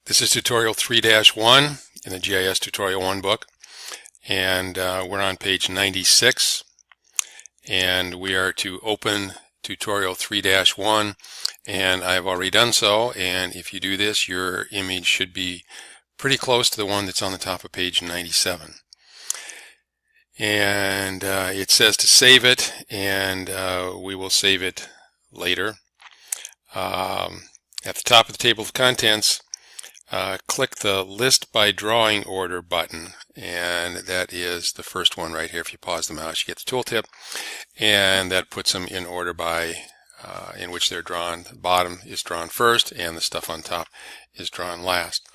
This is tutorial 3-1 in the GIS Tutorial 1 book, and we're on page 96, and we are to open tutorial 3-1, and I've already done so, and if you do this, your image should be pretty close to the one that's on the top of page 97. And it says to save it, and we will save it later. At the top of the table of contents, click the List by Drawing Order button, and that is the first one right here. If you pause the mouse, you get the tooltip, and that puts them in order by in which they're drawn. The bottom is drawn first, and the stuff on top is drawn last.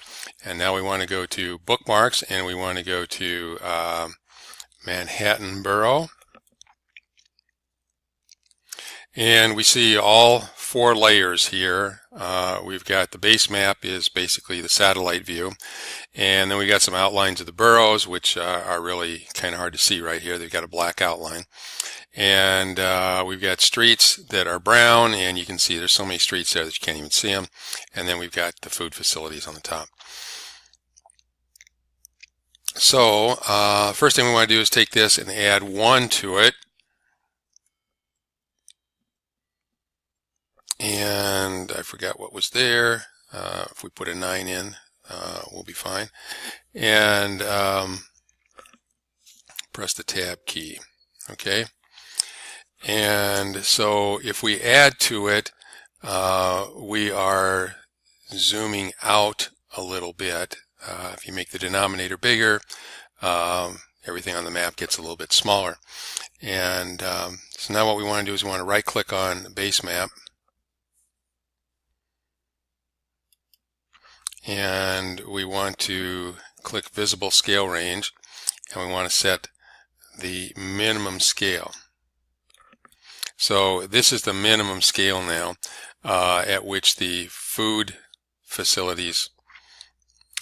And now we want to go to Bookmarks, and we want to go to Manhattan Borough. And we see all four layers here. We've got the base map is basically the satellite view, and then we got some outlines of the boroughs, which are really kind of hard to see right here. They've got a black outline, and we've got streets that are brown, and you can see there's so many streets there that you can't even see them. And then we've got the food facilities on the top. So first thing we want to do is take this and add 1 to it. And I forgot what was there. If we put a 9 in, we'll be fine. And press the tab key. Okay. And so if we add to it, we are zooming out a little bit. If you make the denominator bigger, everything on the map gets a little bit smaller. And so now what we want to do is we want to right click on the base map. And we want to click Visible Scale Range, and we want to set the minimum scale. So this is the minimum scale now at which the food facilities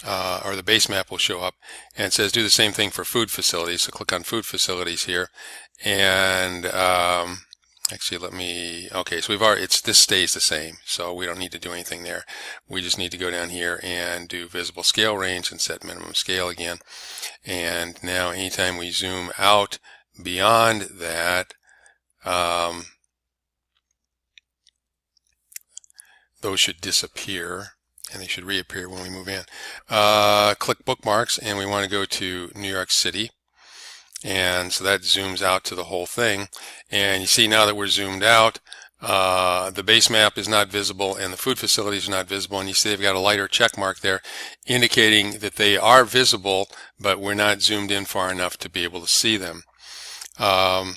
or the base map will show up, and it says do the same thing for food facilities. So click on food facilities here, and actually okay, so this stays the same, so we don't need to do anything there. We just need to go down here and do visible scale range and set minimum scale again. And now anytime we zoom out beyond that, those should disappear, and they should reappear when we move in. Click Bookmarks, and we want to go to New York City. And so that zooms out to the whole thing. And you see now that we're zoomed out, the base map is not visible and the food facilities are not visible. And you see they've got a lighter check mark there indicating that they are visible, but we're not zoomed in far enough to be able to see them. Now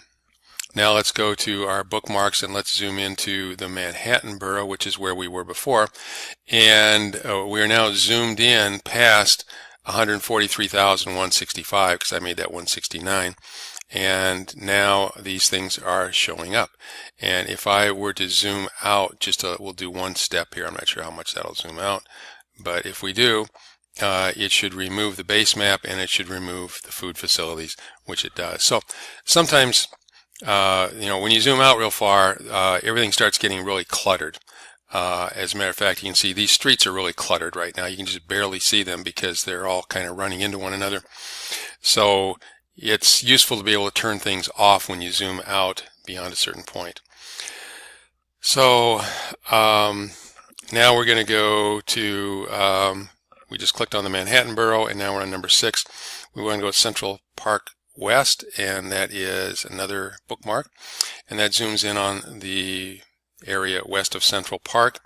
let's go to our bookmarks and let's zoom into the Manhattan Borough, which is where we were before. And we're now zoomed in past 143,165 because I made that 169, and now these things are showing up. And if I were to zoom out, we'll do one step here. I'm not sure how much that'll zoom out, but if we do, it should remove the base map and it should remove the food facilities, which it does. So sometimes when you zoom out real far, everything starts getting really cluttered. As a matter of fact, you can see these streets are really cluttered right now. You can just barely see them because they're all kind of running into one another. So it's useful to be able to turn things off when you zoom out beyond a certain point. So now we're going to go to, we just clicked on the Manhattan Borough, and now we're on number 6. We want to go to Central Park West, and that is another bookmark. And that zooms in on the area west of Central Park,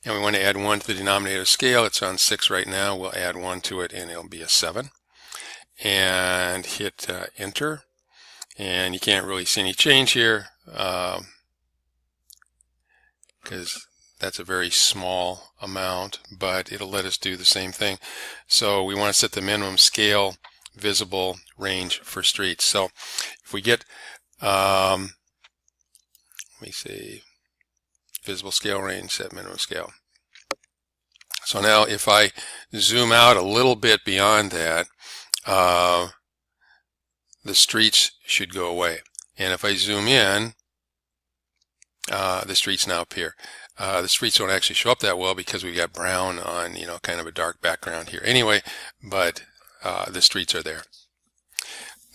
and we want to add 1 to the denominator scale. It's on 6 right now. We'll add 1 to it, and it'll be a 7. And hit enter, and you can't really see any change here because that's a very small amount, but it'll let us do the same thing. So we want to set the minimum scale visible range for streets. So if we get let me see, visible scale range, set minimum scale. So now if I zoom out a little bit beyond that, the streets should go away. And if I zoom in, the streets now appear. The streets don't actually show up that well because we got brown on, kind of a dark background here anyway, but the streets are there.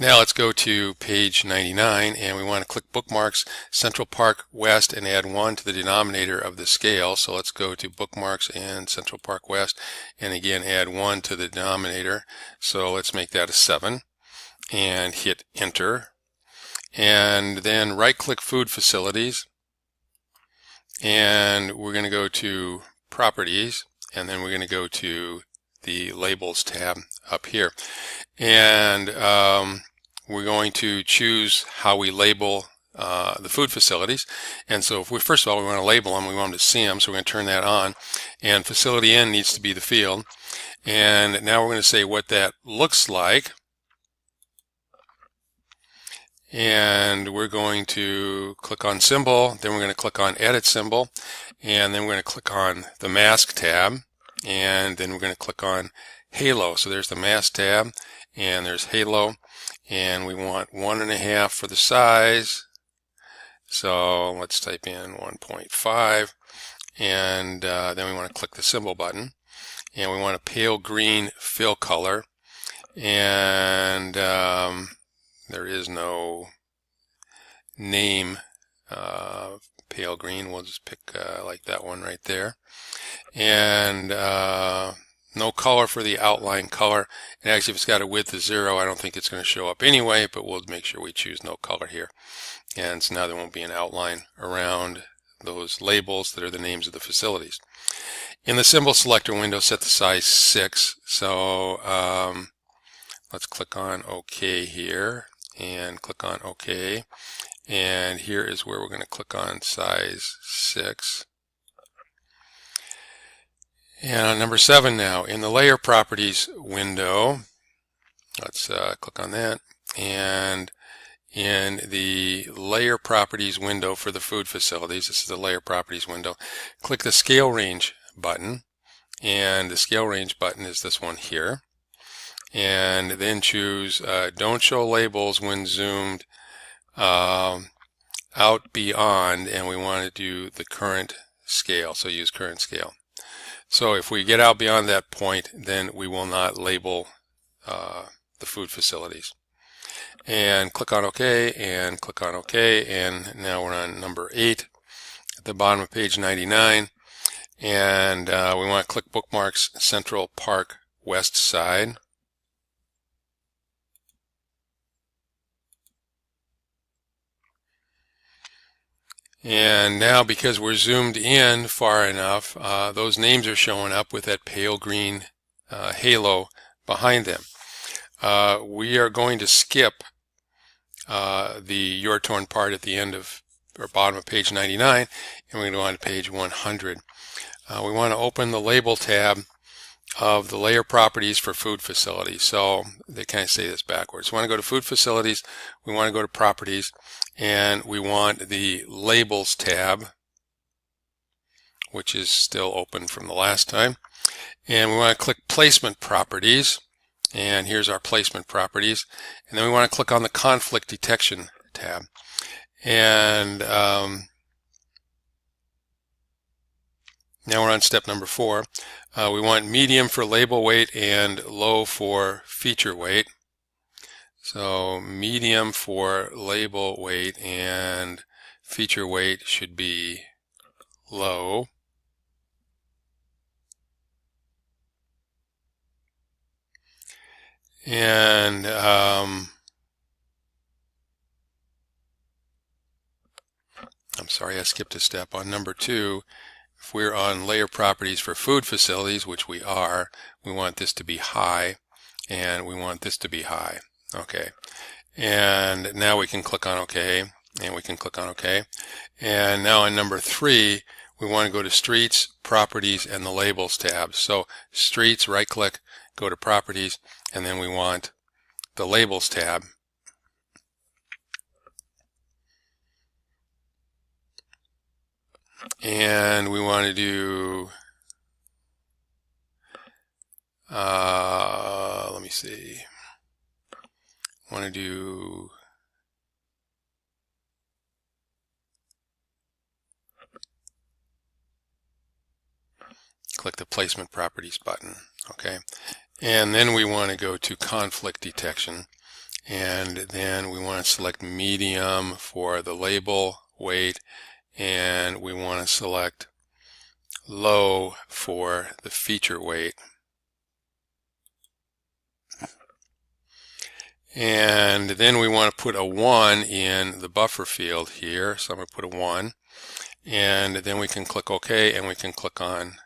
Now let's go to page 99, and we want to click Bookmarks, Central Park West, and add 1 to the denominator of the scale. So let's go to Bookmarks and Central Park West, and again add 1 to the denominator. So let's make that a 7, and hit Enter. And then right-click Food Facilities, and we're going to go to Properties, and then we're going to go to the Labels tab up here. And we're going to choose how we label the food facilities. And so if first of all, we want to label them, we want them to see them, so we're going to turn that on. And Facility N needs to be the field. And now we're going to say what that looks like. And we're going to click on Symbol, then we're going to click on Edit Symbol, and then we're going to click on the Mask tab, and then we're going to click on Halo. So there's the Mask tab, and there's Halo, and we want 1.5 for the size. So let's type in 1.5, and then we want to click the symbol button, and we want a pale green fill color, and there is no name pale green. We'll just pick like that one right there. And no color for the outline color. And actually, if it's got a width of 0, I don't think it's going to show up anyway, but we'll make sure we choose no color here. And so now there won't be an outline around those labels that are the names of the facilities. In the symbol selector window, set the size 6. So let's click on OK here, and click on OK, and here is where we're going to click on size 6. And on number 7 now, in the layer properties window, let's click on that, and in the layer properties window for the food facilities, this is the layer properties window, click the scale range button, and the scale range button is this one here. And then choose don't show labels when zoomed out beyond, and we want to do the current scale, so use current scale. So if we get out beyond that point, then we will not label the food facilities. And click on OK, and click on OK, and now we're on number 8 at the bottom of page 99, and we want to click Bookmarks, Central Park West Side. And now, because we're zoomed in far enough, those names are showing up with that pale green halo behind them. We are going to skip the Your Torn part at the end of, or bottom of page 99, and we're going to go on to page 100. We want to open the Label tab of the layer properties for food facilities. So they kind of say this backwards. We want to go to food facilities, we want to go to properties, and we want the Labels tab, which is still open from the last time. And we want to click Placement Properties, and here's our placement properties. And then we want to click on the Conflict Detection tab. And now we're on step number 4. We want medium for label weight and low for feature weight. So medium for label weight and feature weight should be low. And I'm sorry, I skipped a step. On number 2, if we're on layer properties for food facilities, which we are, we want this to be high, and we want this to be high. Okay. And now we can click on OK, and we can click on OK. And now on number 3, we want to go to Streets, Properties, and the Labels tab. So Streets, right-click, go to Properties, and then we want the Labels tab. And we want to do, let me see, want to do click the Placement Properties button. Okay, and then we want to go to Conflict Detection, and then we want to select Medium for the label weight, and we want to select Low for the feature weight. And then we want to put a 1 in the buffer field here, so I'm going to put a 1, and then we can click OK, and we can click on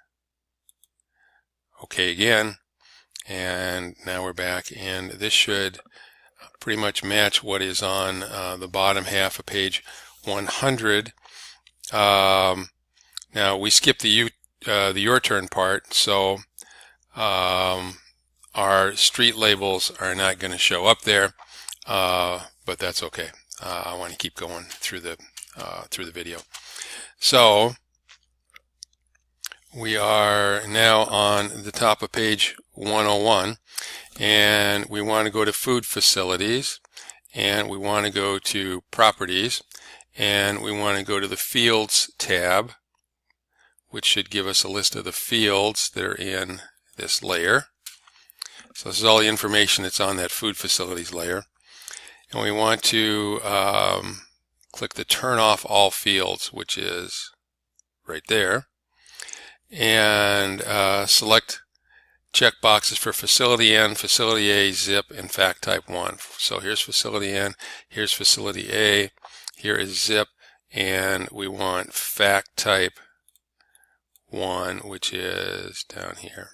OK again, and now we're back, and this should pretty much match what is on the bottom half of page 100. Now we skipped the your turn part, so our street labels are not going to show up there, but that's okay. I want to keep going through the video. So we are now on the top of page 101, and we want to go to Food Facilities, and we want to go to Properties, and we want to go to the Fields tab, which should give us a list of the fields that are in this layer. So this is all the information that's on that Food Facilities layer. And we want to click the Turn Off All Fields, which is right there, and select check boxes for Facility N, Facility A, Zip, and Fact Type 1. So here's Facility N, here's Facility A, here is Zip, and we want Fact Type 1, which is down here.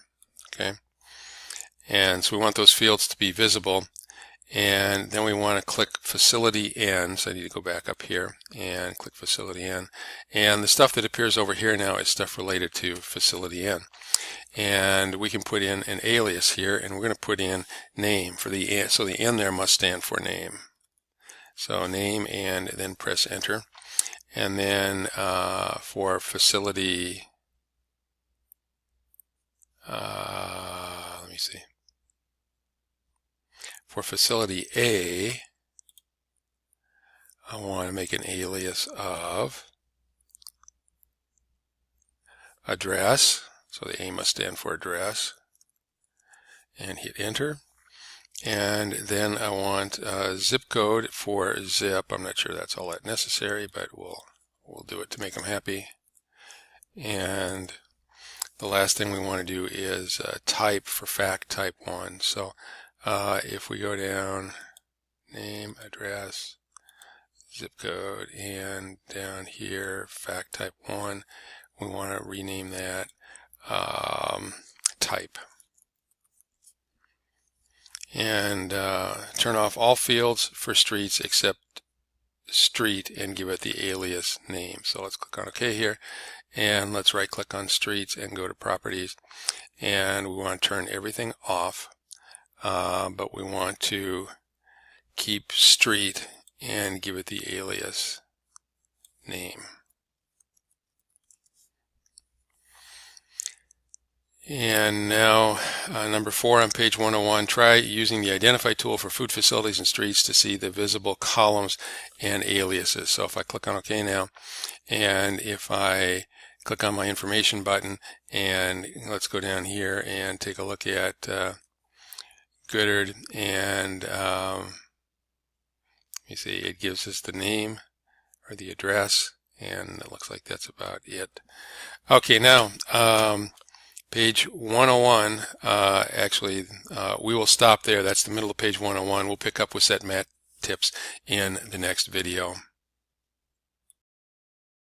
Okay. And so we want those fields to be visible, and then we want to click Facility N. So I need to go back up here and click Facility N, and the stuff that appears over here now is stuff related to Facility N, and we can put in an alias here, and we're going to put in name for the N, so the N there must stand for name. So name, and then press enter, and then for facility, let me see. For Facility A, I want to make an alias of address, so the A must stand for address, and hit enter. And then I want zip code for zip. I'm not sure that's all that necessary, but we'll do it to make them happy. And the last thing we want to do is type for Fact Type 1. So if we go down, name, address, zip code, and down here, Fact Type 1, we want to rename that type. And turn off all fields for streets except street, and give it the alias name. So let's click on OK here, and let's right click on streets and go to properties, and we want to turn everything off, but we want to keep street and give it the alias name. And now number 4 on page 101, try using the Identify tool for food facilities and streets to see the visible columns and aliases. So if I click on OK now, and if I click on my information button, and let's go down here and take a look at Goodard, and you see it gives us the name or the address, and it looks like that's about it. Okay, now page 101, actually we will stop there. That's the middle of page 101. We'll pick up with set mat tips in the next video.